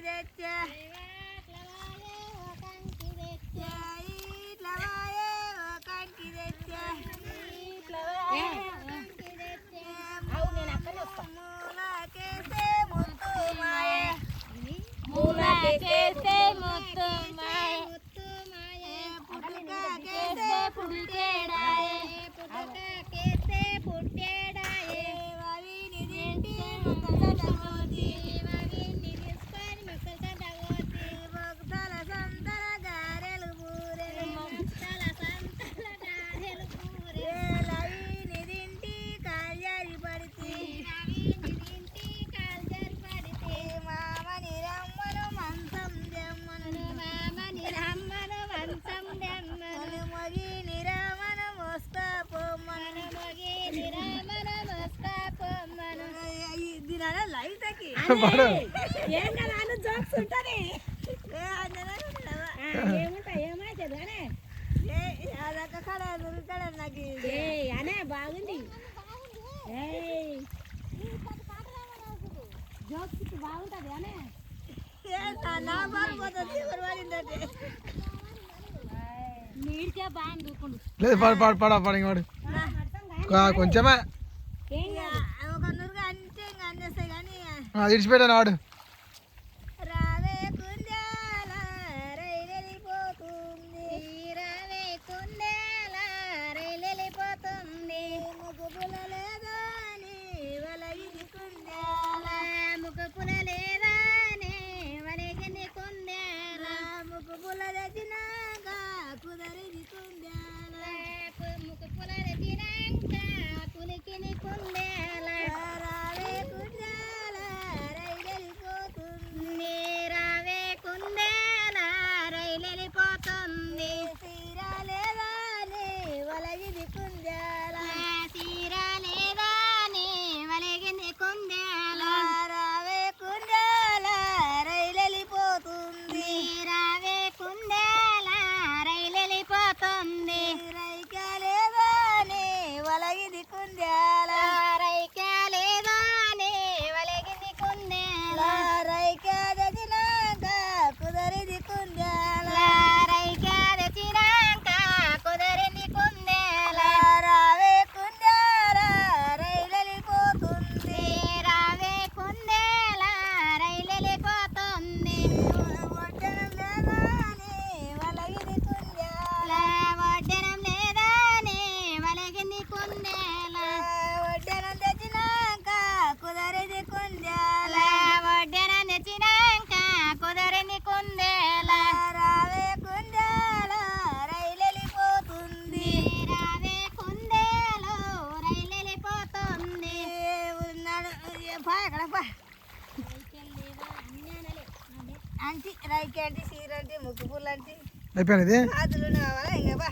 తెచ్చా ఇట్లా వాయే ఓ కంకి తెచ్చా మూలకేసే ముత్తు మాయే మూలకేసే ముత్తు మాయే పుట్టుకేసే పుట్టేడాయే పుట్టుకేసే పుట్టేడాయే వవిని తింటి మొక్కజొన్నగోతి వవిని తీసుకొని మొక్కజొన్నగోతి భక్తల సంతల గారెలు బూరెలు మొక్కల సంతల గారెలు పూరే లవిని తింటి కాల్జరి పడితే రవిని తింటి కాల్జరి పడితే మామని రమ్మను మంచం దెమ్మను మామని రమ్మను మంచం దెమ్మను మొగిని రమ్మను మోస్తా పొమ్మను మొగిని రమ్మను మోస్తా పొమ్మను దీని లైట్కి ఏం కదా అను జోక్స్ ఉంటుంది ఏముంటాయి ఏమైతుంది అనే అదొక కడ దొరుకుతాడ నాకు అనే బాగుంది జోక్స్ బాగుంటుంది అనే నా బాగుపోతుంది ఎవరు పడిందంటే నీడికే బాగా దూకుండు లేదు పాడు కొంచెమే ఒక నూరుగా అంటే ఇంకా అందేస్తాయి కానీ ఇడిచిపెట్టాను వాడు రావే కుందేల రైలెళ్ళిపోతుంది రావే కుందేల రైలెళ్ళిపోతుంది ముగ్గు పుల్ల లేదా అని వలగిది కుందేల ముఖ పుల లేదానే వలగిని కుందేల ముగ్గు పుల్ల తెచ్చినాక కుదరిది కుందేల ముఖ పుల తినాక పులికిని కుందేల రావే కుందేల రైలెళ్ళిపోతుంది రావే కుందేల రైలెళ్ళిపోతుంది తీరా లేదా అని వలగిది కుందేల తీరా లేదానే వలగిని కుందేల రావే కుందేల రైలెళ్ళిపోతుంది రావే కుందేల రైలెళ్ళిపోతుంది రైక లేదా అని వలగిది కుందేల రైక లేదానే వలగిని కుందేల రైక తెచ్చినాక కుదరిది కుందేల రైక తెచ్చినాక కుదరిని కుందేల రావే కుందేల రైలెళ్ళిపోతుంది రావే కుందేల రైలెళ్ళిపోతుంది వడ్డనం లేదా అని వలగిది కుందేల వడ్డనం లేదానే వలగిని కుందేల వడ్డనం తెచ్చినాక కుదరిది కుందేల వడ్డనం తెచ్చినాక కుదరిని కుందేల రావే కుందేల రైలెళ్ళిపోతుంది రావే కుందేలు రైలెళ్ళిపోతుంది ఉన్నాడు అక్కడ అంటి రైకి అంటే సీర అంటే ముక్కు పుల్ల అంటే అయిపోయింది ఇది కాదులు కావాలా ఇంకా బా